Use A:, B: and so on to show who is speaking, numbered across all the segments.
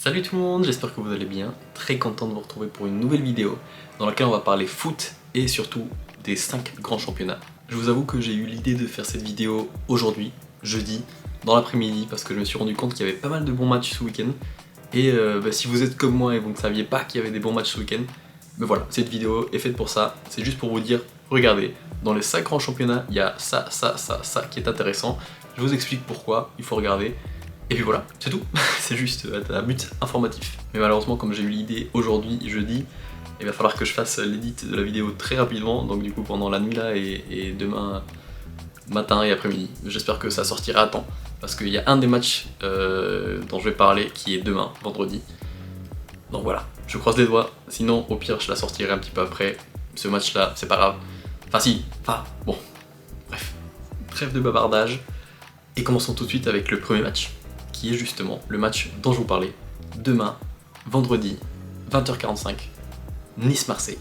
A: Salut tout le monde, j'espère que vous allez bien. Très content de vous retrouver pour une nouvelle vidéo dans laquelle on va parler foot et surtout des 5 grands championnats. Je vous avoue que j'ai eu l'idée de faire cette vidéo aujourd'hui, jeudi, dans l'après-midi, parce que je me suis rendu compte qu'il y avait pas mal de bons matchs ce week-end. Et si vous êtes comme moi et vous ne saviez pas qu'il y avait des bons matchs ce week-end, ben voilà, cette vidéo est faite pour ça. C'est juste pour vous dire, regardez, dans les 5 grands championnats, il y a ça qui est intéressant. Je vous explique pourquoi, il faut regarder. Et puis voilà, c'est tout, c'est juste un but informatif. Mais malheureusement, comme j'ai eu l'idée aujourd'hui, jeudi, il va falloir que je fasse l'édit de la vidéo très rapidement, donc du coup pendant la nuit là et demain matin et après-midi. J'espère que ça sortira à temps, parce qu'il y a un des matchs dont je vais parler qui est demain, vendredi. Donc voilà, je croise les doigts, sinon au pire je la sortirai un petit peu après. Ce match là, c'est pas grave. Enfin si, bon, bref, trêve de bavardage. Et commençons tout de suite avec le premier match, qui est justement le match dont je vous parlais, demain, vendredi, 20h45, Nice-Marseille.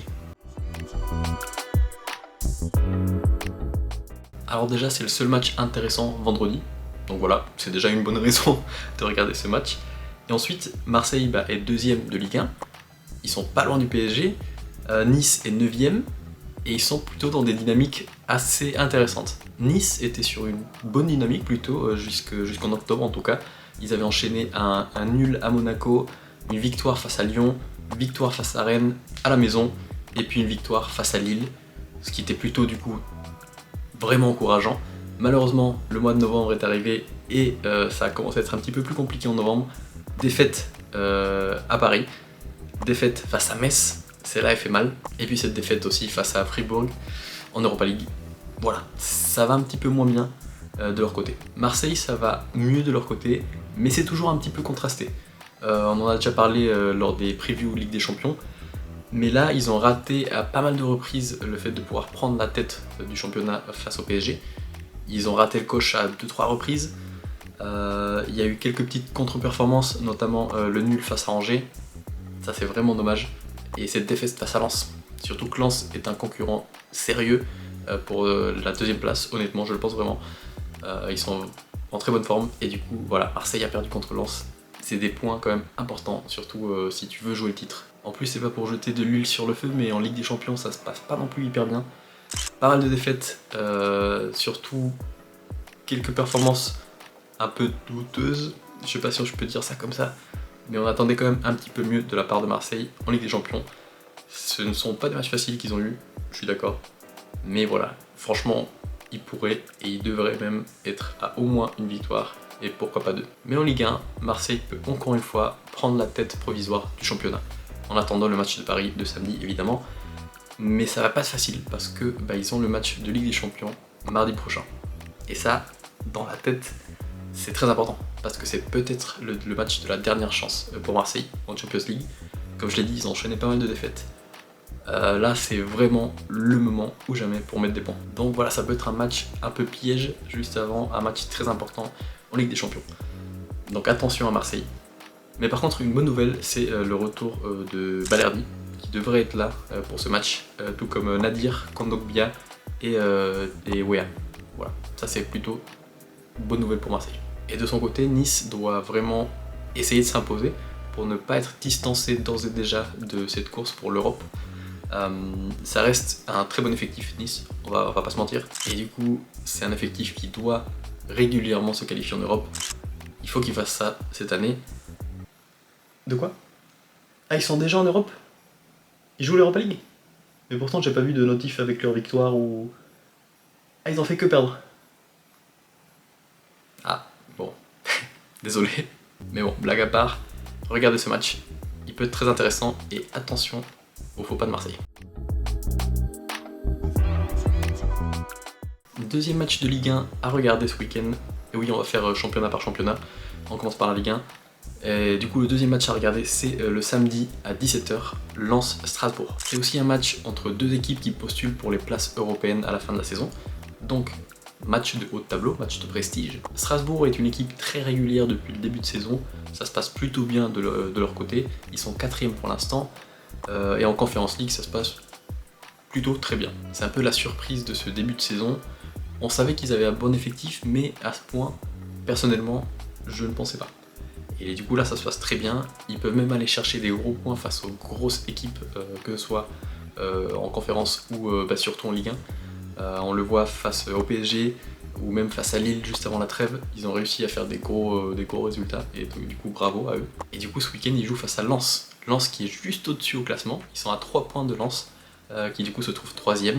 A: Alors déjà, c'est le seul match intéressant vendredi, donc voilà, c'est déjà une bonne raison de regarder ce match. Et ensuite, Marseille est deuxième de Ligue 1, ils sont pas loin du PSG, Nice est 9ème, et ils sont plutôt dans des dynamiques assez intéressantes. Nice était sur une bonne dynamique plutôt, jusqu'en octobre en tout cas. Ils avaient enchaîné un nul à Monaco, une victoire face à Lyon, une victoire face à Rennes à la maison, et puis une victoire face à Lille, ce qui était plutôt du coup vraiment encourageant. Malheureusement, le mois de novembre est arrivé et ça a commencé à être un petit peu plus compliqué en novembre. Défaite à Paris, défaite face à Metz, celle-là elle fait mal, et puis cette défaite aussi face à Fribourg en Europa League. Voilà, ça va un petit peu moins bien de leur côté. Marseille, ça va mieux de leur côté, mais c'est toujours un petit peu contrasté. On en a déjà parlé lors des previews Ligue des Champions, mais là, ils ont raté à pas mal de reprises le fait de pouvoir prendre la tête du championnat face au PSG. Ils ont raté le coche à 2-3 reprises. Il y a eu quelques petites contre-performances, notamment le nul face à Angers. Ça, c'est vraiment dommage. Et cette défaite face à Lens. Surtout que Lens est un concurrent sérieux pour la deuxième place, honnêtement, je le pense vraiment. Ils sont en très bonne forme et du coup, voilà, Marseille a perdu contre Lens. C'est des points quand même importants, surtout si tu veux jouer le titre. En plus, c'est pas pour jeter de l'huile sur le feu, mais en Ligue des Champions, ça se passe pas non plus hyper bien. Pas mal de défaites, surtout quelques performances un peu douteuses. Je sais pas si je peux dire ça comme ça, mais on attendait quand même un petit peu mieux de la part de Marseille en Ligue des Champions. Ce ne sont pas des matchs faciles qu'ils ont eu, je suis d'accord. Mais voilà, franchement, ils pourraient et ils devraient même être à au moins une victoire, et pourquoi pas deux. Mais en Ligue 1, Marseille peut encore une fois prendre la tête provisoire du championnat, en attendant le match de Paris de samedi évidemment. Mais ça va pas être facile, parce que ils ont le match de Ligue des Champions mardi prochain. Et ça, dans la tête, c'est très important, parce que c'est peut-être le match de la dernière chance pour Marseille en Champions League. Comme je l'ai dit, ils ont enchaîné pas mal de défaites. Là, c'est vraiment le moment ou jamais pour mettre des points. Donc voilà, ça peut être un match un peu piège juste avant, un match très important en Ligue des Champions. Donc attention à Marseille. Mais par contre, une bonne nouvelle, c'est le retour de Balerdi, qui devrait être là pour ce match, tout comme Nadir, Kondogbia et Wea. Voilà, ça c'est plutôt une bonne nouvelle pour Marseille. Et de son côté, Nice doit vraiment essayer de s'imposer pour ne pas être distancé d'ores et déjà de cette course pour l'Europe. Ça reste un très bon effectif Nice, on va pas se mentir, et du coup c'est un effectif qui doit régulièrement se qualifier en Europe. Il faut qu'ils fassent ça cette année. De quoi? Ah, ils sont déjà en Europe? Ils jouent l'Europa League? Mais pourtant j'ai pas vu de notif avec leur victoire ou... Ah, ils ont fait que perdre. Ah, bon, désolé. Mais bon, blague à part, regardez ce match, il peut être très intéressant, et attention au faux pas de Marseille. Deuxième match de Ligue 1 à regarder ce week-end. Et oui, on va faire championnat par championnat. On commence par la Ligue 1. Et du coup, le deuxième match à regarder, c'est le samedi à 17h, Lens-Strasbourg. C'est aussi un match entre deux équipes qui postulent pour les places européennes à la fin de la saison. Donc, match de haut de tableau, match de prestige. Strasbourg est une équipe très régulière depuis le début de saison. Ça se passe plutôt bien de leur côté. Ils sont 4e pour l'instant. Et en Conference League, ça se passe plutôt très bien. C'est un peu la surprise de ce début de saison. On savait qu'ils avaient un bon effectif, mais à ce point, personnellement, je ne pensais pas. Et du coup là ça se passe très bien, ils peuvent même aller chercher des gros points face aux grosses équipes, que ce soit en conférence ou surtout en Ligue 1. On le voit face au PSG ou même face à Lille juste avant la trêve, ils ont réussi à faire des gros résultats et du coup bravo à eux. Et du coup ce week-end ils jouent face à Lens, Lens qui est juste au-dessus au classement, ils sont à 3 points de Lens qui du coup se trouve 3ème.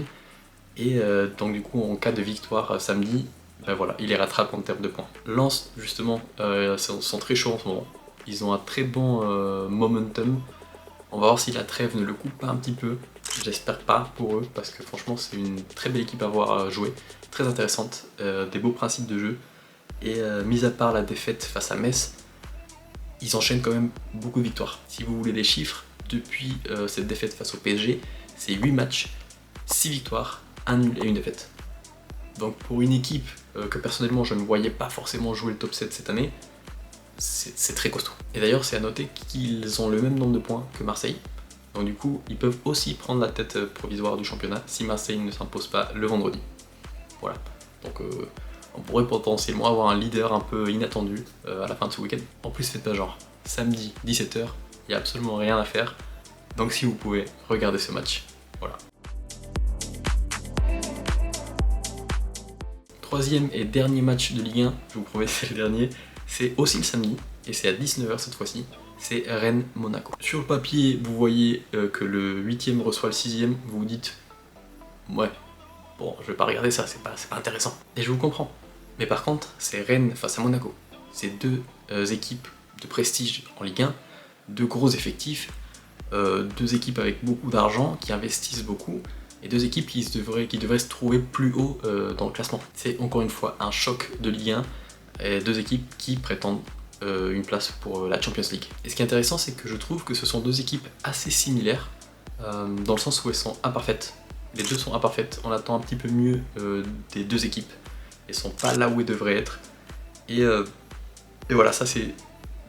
A: Et donc du coup en cas de victoire samedi, ben voilà, ils les rattrapent en termes de points. Lens justement sont très chauds en ce moment, ils ont un très bon momentum. On va voir si la trêve ne le coupe pas un petit peu, j'espère pas pour eux parce que franchement c'est une très belle équipe à voir jouer, très intéressante, des beaux principes de jeu. Et mis à part la défaite face à Metz, ils enchaînent quand même beaucoup de victoires. Si vous voulez des chiffres, depuis cette défaite face au PSG, c'est 8 matchs, 6 victoires, 1 nul et 1 défaite. Donc pour une équipe que personnellement je ne voyais pas forcément jouer le top 7 cette année, c'est très costaud. Et d'ailleurs c'est à noter qu'ils ont le même nombre de points que Marseille. Donc du coup ils peuvent aussi prendre la tête provisoire du championnat si Marseille ne s'impose pas le vendredi. Voilà. Donc on pourrait potentiellement avoir un leader un peu inattendu à la fin de ce week-end. En plus faites pas genre, samedi 17h, il n'y a absolument rien à faire. Donc si vous pouvez, regardez ce match. Voilà. Troisième et dernier match de Ligue 1, je vous promets c'est le dernier, c'est aussi le samedi, et c'est à 19h cette fois-ci, c'est Rennes-Monaco. Sur le papier, vous voyez que le 8ème reçoit le 6ème, vous vous dites, ouais, bon, je vais pas regarder ça, c'est pas intéressant. Et je vous comprends. Mais par contre, c'est Rennes face à Monaco. C'est deux équipes de prestige en Ligue 1, deux gros effectifs, deux équipes avec beaucoup d'argent, qui investissent beaucoup, et deux équipes qui devraient se trouver plus haut dans le classement. C'est encore une fois un choc de Ligue 1, et deux équipes qui prétendent une place pour la Champions League. Et ce qui est intéressant, c'est que je trouve que ce sont deux équipes assez similaires, dans le sens où elles sont imparfaites. Les deux sont imparfaites, on attend un petit peu mieux des deux équipes. Elles sont pas là où elles devraient être. Et voilà, ça c'est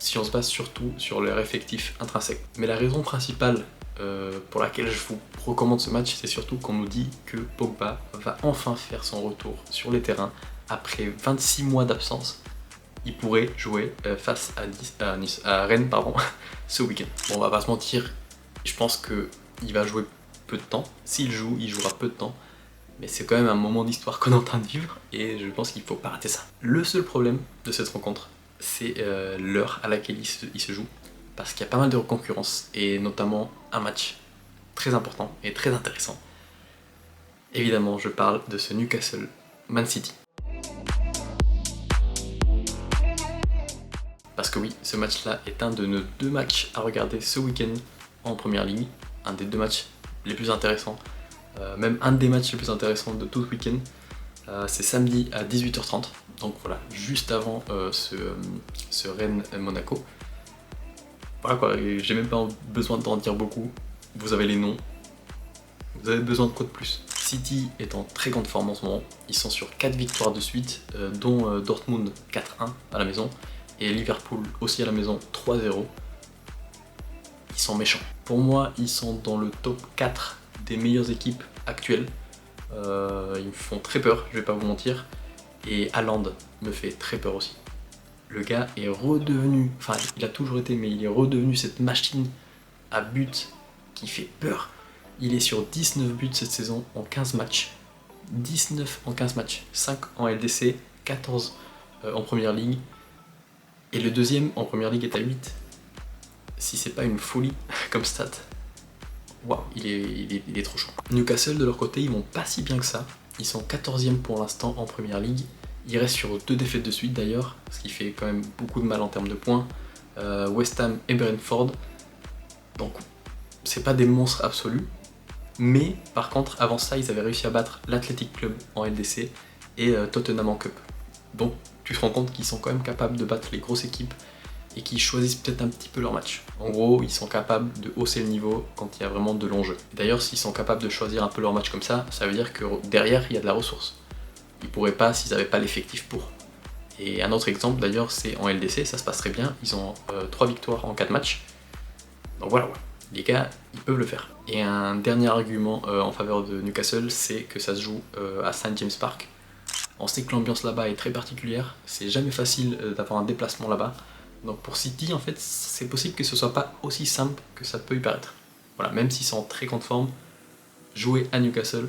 A: si on se base surtout sur leur effectif intrinsèque. Mais la raison principale pour laquelle je vous recommande ce match, c'est surtout qu'on nous dit que Pogba va enfin faire son retour sur les terrains après 26 mois d'absence. Il pourrait jouer face à Rennes ce week-end. Bon, on va pas se mentir, je pense qu'il va jouer peu de temps. S'il joue, il jouera peu de temps. Mais c'est quand même un moment d'histoire qu'on est en train de vivre et je pense qu'il faut pas rater ça. Le seul problème de cette rencontre, c'est l'heure à laquelle il se joue. Parce qu'il y a pas mal de concurrence et notamment un match très important et très intéressant. Évidemment, je parle de ce Newcastle-Man City. Parce que oui, ce match-là est un de nos deux matchs à regarder ce week-end en Première Ligue. Un des deux matchs les plus intéressants, même un des matchs les plus intéressants de tout le week-end. C'est samedi à 18h30, donc voilà, juste avant ce Rennes-Monaco. Voilà quoi, j'ai même pas besoin d'en dire beaucoup, vous avez les noms, vous avez besoin de quoi de plus. City est en très grande forme en ce moment, ils sont sur 4 victoires de suite, dont Dortmund 4-1 à la maison, et Liverpool aussi à la maison 3-0. Ils sont méchants. Pour moi, ils sont dans le top 4 des meilleures équipes actuelles. Ils me font très peur, je vais pas vous mentir. Et Haaland me fait très peur aussi. Le gars est redevenu, enfin il a toujours été, mais il est redevenu cette machine à but qui fait peur. Il est sur 19 buts cette saison en 15 matchs. 19 en 15 matchs. 5 en LDC, 14 en Première Ligue. Et le deuxième en Première Ligue est à 8. Si c'est pas une folie comme stat, waouh, il est trop chaud. Newcastle de leur côté, ils vont pas si bien que ça. Ils sont 14e pour l'instant en Première Ligue. Ils restent sur 2 défaites de suite d'ailleurs, ce qui fait quand même beaucoup de mal en termes de points. West Ham et Brentford. Donc c'est pas des monstres absolus. Mais par contre, avant ça, ils avaient réussi à battre l'Athletic Club en LDC et Tottenham en Cup. Donc tu te rends compte qu'ils sont quand même capables de battre les grosses équipes et qu'ils choisissent peut-être un petit peu leur match. En gros, ils sont capables de hausser le niveau quand il y a vraiment de l'enjeu. D'ailleurs, s'ils sont capables de choisir un peu leur match comme ça veut dire que derrière, il y a de la ressource. Ils pourraient pas s'ils n'avaient pas l'effectif pour. Et un autre exemple d'ailleurs, c'est en LDC, ça se passe très bien, ils ont 3 victoires en 4 matchs. Donc voilà, les gars, ils peuvent le faire. Et un dernier argument en faveur de Newcastle, c'est que ça se joue à St James Park. On sait que l'ambiance là-bas est très particulière, c'est jamais facile d'avoir un déplacement là-bas. Donc pour City, en fait, c'est possible que ce soit pas aussi simple que ça peut y paraître. Voilà, même s'ils sont en très grande forme, jouer à Newcastle,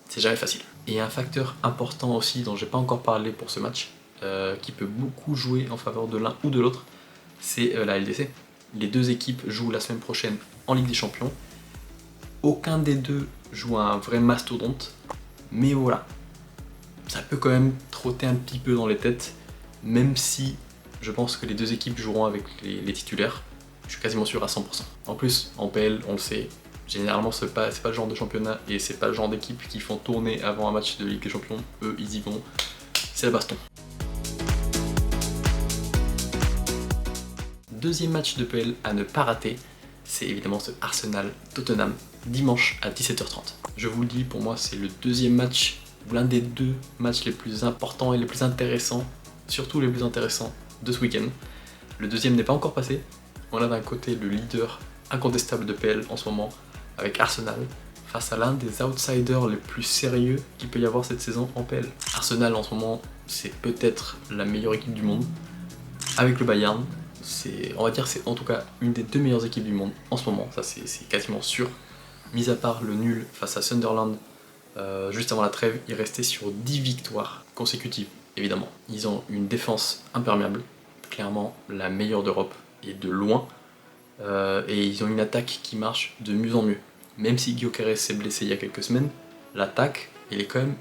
A: c'est jamais facile. Et un facteur important aussi dont j'ai pas encore parlé pour ce match, qui peut beaucoup jouer en faveur de l'un ou de l'autre, c'est la LDC. Les deux équipes jouent la semaine prochaine en Ligue des Champions. Aucun des deux joue un vrai mastodonte, mais voilà, ça peut quand même trotter un petit peu dans les têtes, même si je pense que les deux équipes joueront avec les titulaires. Je suis quasiment sûr à 100%. En plus, en PL, on le sait, généralement c'est pas le genre de championnat et c'est pas le genre d'équipe qui font tourner avant un match de Ligue des Champions. Eux, ils y vont, c'est la baston. Deuxième match de PL à ne pas rater, c'est évidemment ce Arsenal-Tottenham, dimanche à 17h30. Je vous le dis, pour moi c'est le deuxième match, ou l'un des deux matchs les plus importants et les plus intéressants, surtout les plus intéressants de ce week-end. Le deuxième n'est pas encore passé. On a d'un côté le leader incontestable de PL en ce moment, avec Arsenal, face à l'un des outsiders les plus sérieux qu'il peut y avoir cette saison en PL. Arsenal en ce moment, c'est peut-être la meilleure équipe du monde, avec le Bayern. On va dire c'est en tout cas une des deux meilleures équipes du monde en ce moment, ça c'est quasiment sûr. Mis à part le nul face à Sunderland juste avant la trêve, ils restaient sur 10 victoires consécutives, évidemment. Ils ont une défense imperméable, clairement la meilleure d'Europe et de loin, et ils ont une attaque qui marche de mieux en mieux. Même si Gyökeres s'est blessé il y a quelques semaines, l'attaque elle est quand même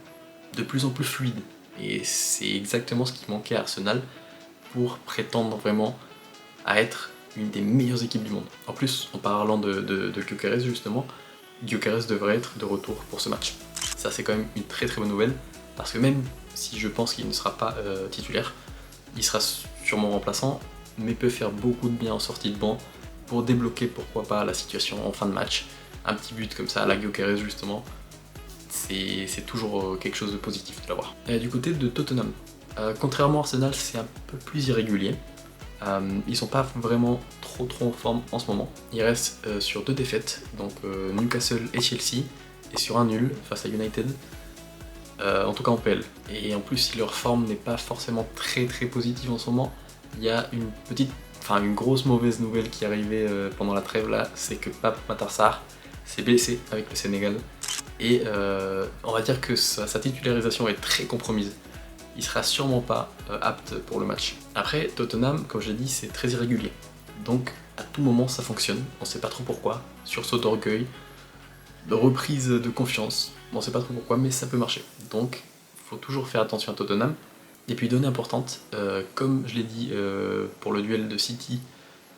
A: de plus en plus fluide, et c'est exactement ce qui manquait à Arsenal pour prétendre vraiment à être une des meilleures équipes du monde. En plus, en parlant de Gyökeres justement, Gyökeres devrait être de retour pour ce match. Ça c'est quand même une très très bonne nouvelle, parce que même si je pense qu'il ne sera pas titulaire, il sera sûrement remplaçant, mais peut faire beaucoup de bien en sortie de banc pour débloquer pourquoi pas la situation en fin de match. Un petit but comme ça à la Gyökeres justement, c'est toujours quelque chose de positif de l'avoir. Et du côté de Tottenham, contrairement à Arsenal, c'est un peu plus irrégulier. Ils sont pas vraiment trop en forme en ce moment. Ils restent sur 2 défaites, donc Newcastle et Chelsea, et sur un nul face à United, en tout cas en PL. Et en plus, si leur forme n'est pas forcément très positive en ce moment, il y a une grosse mauvaise nouvelle qui est arrivée pendant la trêve là, c'est que Pape Matar Sarr s'est blessé avec le Sénégal, et on va dire que sa titularisation est très compromise. Il sera sûrement pas apte pour le match. Après, Tottenham, comme je l'ai dit, c'est très irrégulier. Donc, à tout moment, ça fonctionne. On sait pas trop pourquoi. Sursaut d'orgueil, de reprise de confiance. On sait pas trop pourquoi, mais ça peut marcher. Donc, faut toujours faire attention à Tottenham. Et puis, donnée importante, comme je l'ai dit pour le duel de City,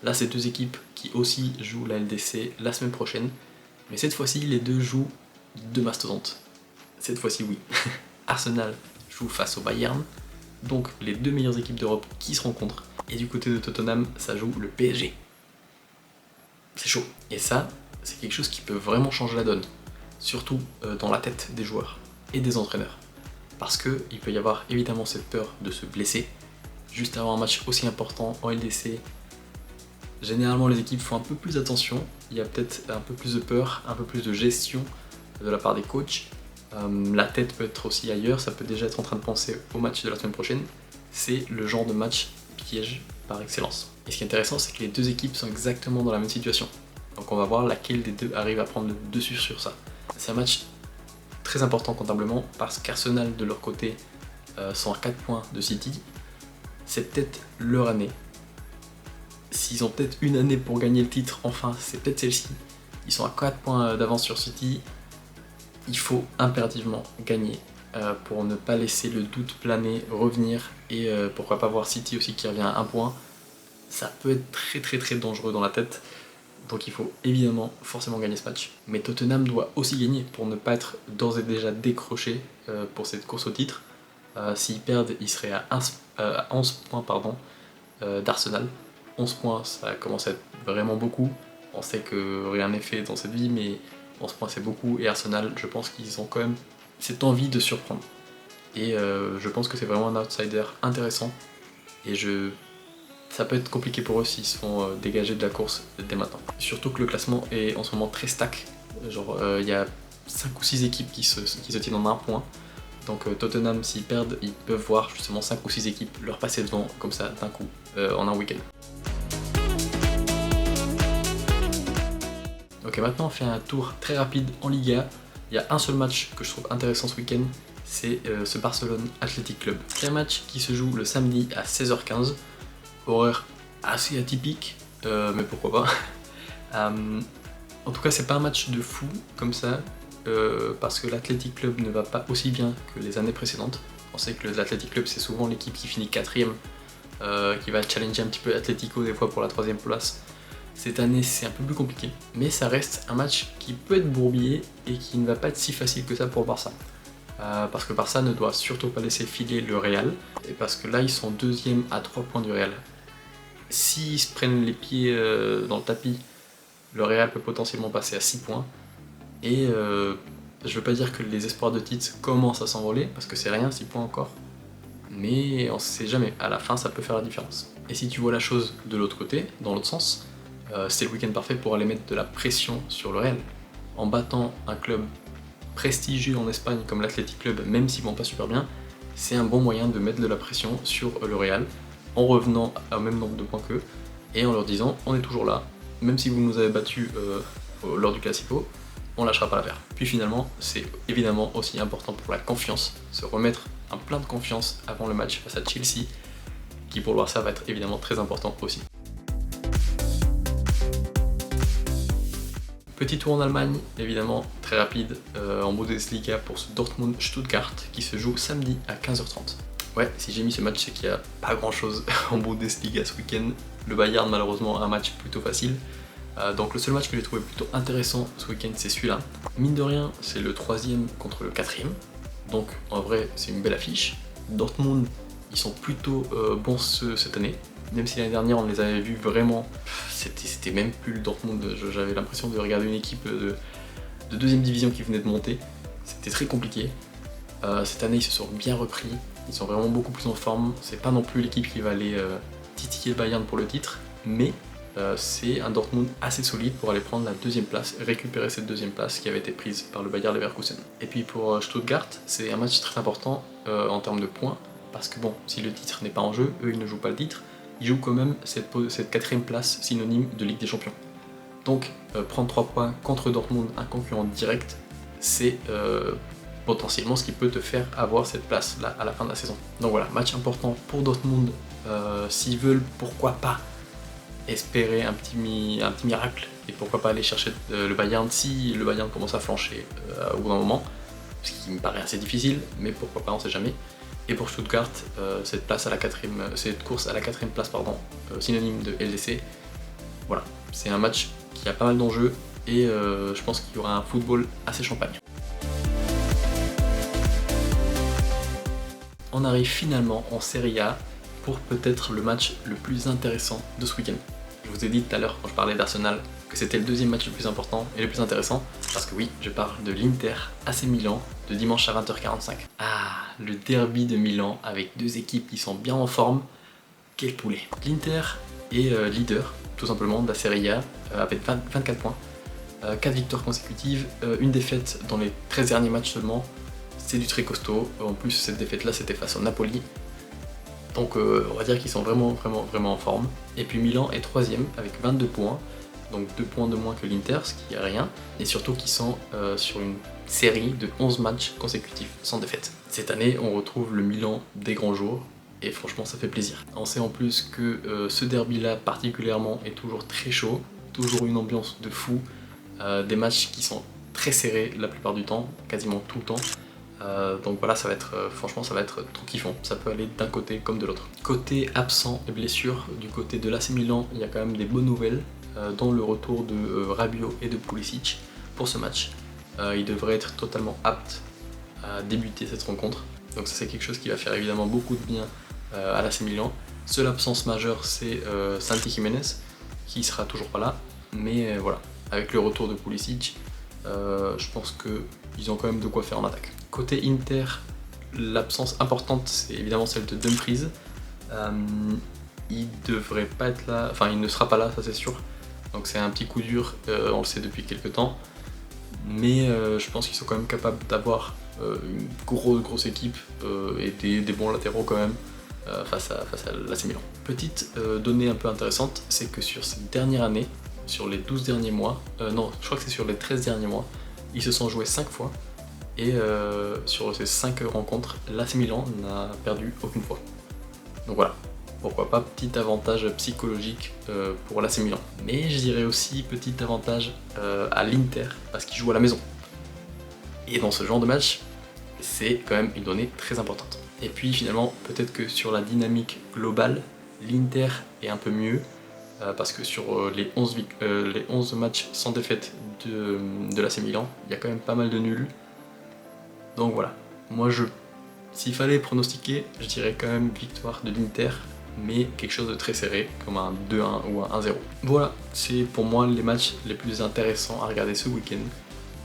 A: là, c'est deux équipes qui aussi jouent la LDC la semaine prochaine. Mais cette fois-ci, les deux jouent de mastodontes. Cette fois-ci, oui. Arsenal joue face au Bayern, donc les deux meilleures équipes d'Europe qui se rencontrent. Et du côté de Tottenham, ça joue le PSG. C'est chaud. Et ça, c'est quelque chose qui peut vraiment changer la donne, surtout dans la tête des joueurs et des entraîneurs. Parce qu'il peut y avoir évidemment cette peur de se blesser juste avant un match aussi important en LDC. Généralement, les équipes font un peu plus attention, il y a peut-être un peu plus de peur, un peu plus de gestion de la part des coachs. La tête peut être aussi ailleurs, ça peut déjà être en train de penser au match de la semaine prochaine. C'est le genre de match piège par excellence. Et ce qui est intéressant, c'est que les deux équipes sont exactement dans la même situation. Donc on va voir laquelle des deux arrive à prendre le dessus sur ça. C'est un match très important comptablement, parce qu'Arsenal de leur côté sont à 4 points de City. C'est peut-être leur année. S'ils ont peut-être une année pour gagner le titre, enfin, c'est peut-être celle-ci. Ils sont à 4 points d'avance sur City. Il faut impérativement gagner pour ne pas laisser le doute planer, revenir, et pourquoi pas voir City aussi qui revient à 1 point. Ça peut être très dangereux dans la tête, donc il faut évidemment forcément gagner ce match. Mais Tottenham doit aussi gagner pour ne pas être d'ores et déjà décroché pour cette course au titre. S'ils perdent, ils seraient à 11 points d'Arsenal. 11 points, ça commence à être vraiment beaucoup. On sait que rien n'est fait dans cette vie, mais 11 points c'est beaucoup, et Arsenal, je pense qu'ils ont quand même cette envie de surprendre. Et je pense que c'est vraiment un outsider intéressant, et ça peut être compliqué pour eux s'ils se font dégager de la course dès maintenant. Surtout que le classement est en ce moment très stack, genre il y a 5 ou 6 équipes qui se tiennent en 1 point, Donc Tottenham, s'ils perdent, ils peuvent voir justement 5 ou 6 équipes leur passer devant comme ça d'un coup en un week-end. Ok, maintenant on fait un tour très rapide en Liga. Il y a un seul match que je trouve intéressant ce week-end, c'est ce Barcelone Athletic Club. C'est un match qui se joue le samedi à 16h15, horaire assez atypique, mais pourquoi pas. En tout cas, c'est pas un match de fou comme ça, parce que l'Athletic Club ne va pas aussi bien que les années précédentes. On sait que l'Athletic Club, c'est souvent l'équipe qui finit 4ème, qui va challenger un petit peu Atlético des fois pour la 3ème place. Cette année, c'est un peu plus compliqué, mais ça reste un match qui peut être bourbier et qui ne va pas être si facile que ça pour le Barça. Parce que Barça ne doit surtout pas laisser filer le Real, et parce que là, ils sont 2ème à 3 points du Real. S'ils se prennent les pieds dans le tapis, le Real peut potentiellement passer à 6 points. Et je veux pas dire que les espoirs de titre commencent à s'envoler, parce que c'est rien, 6 points encore. Mais on sait jamais, à la fin ça peut faire la différence. Et si tu vois la chose de l'autre côté, dans l'autre sens, c'est le week-end parfait pour aller mettre de la pression sur le Real. En battant un club prestigieux en Espagne comme l'Athletic Club, même s'ils vont pas super bien, c'est un bon moyen de mettre de la pression sur le Real, en revenant au même nombre de points qu'eux, et en leur disant on est toujours là, même si vous nous avez battus lors du Classico, on lâchera pas l'affaire. Puis finalement, c'est évidemment aussi important pour la confiance, se remettre un plein de confiance avant le match face à Chelsea, qui pour le Barça va être évidemment très important aussi. Petit tour en Allemagne, évidemment très rapide, en Bundesliga pour ce Dortmund-Stuttgart qui se joue samedi à 15h30. Ouais, si j'ai mis ce match, c'est qu'il n'y a pas grand chose en Bundesliga ce week-end. Le Bayern, malheureusement, un match plutôt facile. Donc le seul match que j'ai trouvé plutôt intéressant ce week-end, c'est celui-là. Mine de rien, c'est le 3ème contre le 4ème. Donc en vrai, c'est une belle affiche. Dortmund, ils sont plutôt bons cette année. Même si l'année dernière, on les avait vus vraiment... C'était même plus le Dortmund. J'avais l'impression de regarder une équipe de 2ème division qui venait de monter. C'était très compliqué. Cette année, ils se sont bien repris. Ils sont vraiment beaucoup plus en forme. C'est pas non plus l'équipe qui va aller titiller le Bayern pour le titre. Mais c'est un Dortmund assez solide pour aller prendre la 2ème place, récupérer cette 2ème place qui avait été prise par le Bayer Leverkusen. Et puis pour Stuttgart, c'est un match très important en termes de points, parce que bon, si le titre n'est pas en jeu, eux ils ne jouent pas le titre, ils jouent quand même cette 4ème place synonyme de Ligue des Champions. Donc prendre 3 points contre Dortmund, un concurrent direct, c'est potentiellement ce qui peut te faire avoir cette place là à la fin de la saison. Donc voilà, match important pour Dortmund, s'ils veulent, pourquoi pas espérer un petit miracle, et pourquoi pas aller chercher le Bayern si le Bayern commence à flancher au bout d'un moment, ce qui me paraît assez difficile, mais pourquoi pas, on sait jamais. Et pour Stuttgart, cette course à la 4ème place, synonyme de LDC, voilà, c'est un match qui a pas mal d'enjeux, et je pense qu'il y aura un football assez champagne. On arrive finalement en Serie A pour peut-être le match le plus intéressant de ce week-end. Je vous ai dit tout à l'heure quand je parlais d'Arsenal que c'était le 2ème match le plus important et le plus intéressant, parce que oui, je parle de l'Inter AC Milan de dimanche à 20h45. Ah, le derby de Milan avec deux équipes qui sont bien en forme, quel poulet. L'Inter est leader tout simplement de la Serie A avec 24 points, 4 victoires consécutives, une défaite dans les 13 derniers matchs seulement, c'est du très costaud. En plus cette défaite là c'était face au Napoli. Donc on va dire qu'ils sont vraiment en forme. Et puis Milan est 3ème avec 22 points, donc 2 points de moins que l'Inter, ce qui est rien, et surtout qu'ils sont sur une série de 11 matchs consécutifs sans défaite. Cette année on retrouve le Milan des grands jours, et franchement ça fait plaisir. On sait en plus que ce derby là particulièrement est toujours très chaud, toujours une ambiance de fou, des matchs qui sont très serrés la plupart du temps, quasiment tout le temps. Donc voilà, ça va être, franchement ça va être trop kiffant, ça peut aller d'un côté comme de l'autre. Côté absent et blessure, du côté de l'AC Milan, il y a quand même des bonnes nouvelles, dont le retour de Rabiot et de Pulisic pour ce match. Ils devraient être totalement aptes à débuter cette rencontre, donc ça c'est quelque chose qui va faire évidemment beaucoup de bien à l'AC Milan. Seule absence majeure c'est Santi Jiménez, qui sera toujours pas là, mais voilà, avec le retour de Pulisic, je pense qu'ils ont quand même de quoi faire en attaque. Côté Inter, l'absence importante c'est évidemment celle de Dumfries. Il devrait pas être là, enfin il ne sera pas là, ça c'est sûr. Donc c'est un petit coup dur, on le sait depuis quelques temps. mais je pense qu'ils sont quand même capables d'avoir une grosse équipe et des bons latéraux quand même face à l'AC Milan. Petite donnée un peu intéressante, c'est que sur cette dernière année, sur les 12 derniers mois, non, je crois que c'est sur les 13 derniers mois, ils se sont joués 5 fois, et sur ces 5 rencontres, l'AC Milan n'a perdu aucune fois. Donc voilà, pourquoi pas petit avantage psychologique pour l'AC Milan. Mais je dirais aussi petit avantage à l'Inter, parce qu'ils jouent à la maison. Et dans ce genre de match, c'est quand même une donnée très importante. Et puis finalement, peut-être que sur la dynamique globale, l'Inter est un peu mieux, parce que sur les 11 matchs sans défaite de l'AC Milan, il y a quand même pas mal de nuls. Donc voilà, moi s'il fallait pronostiquer, je dirais quand même victoire de l'Inter, mais quelque chose de très serré, comme un 2-1 ou un 1-0. Voilà, c'est pour moi les matchs les plus intéressants à regarder ce week-end.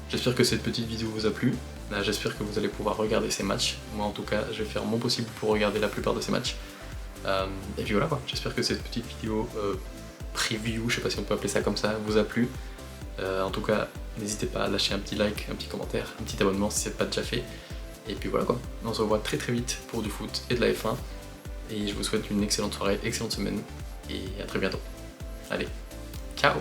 A: J'espère que cette petite vidéo vous a plu. J'espère que vous allez pouvoir regarder ces matchs. Moi en tout cas, je vais faire mon possible pour regarder la plupart de ces matchs. Et puis voilà quoi, j'espère que cette petite vidéo preview, je sais pas si on peut appeler ça comme ça, vous a plu. En tout cas, n'hésitez pas à lâcher un petit like, un petit commentaire, un petit abonnement si c'est pas déjà fait. Et puis voilà quoi, on se revoit très vite pour du foot et de la F1. Et je vous souhaite une excellente soirée, excellente semaine, et à très bientôt. Allez, ciao!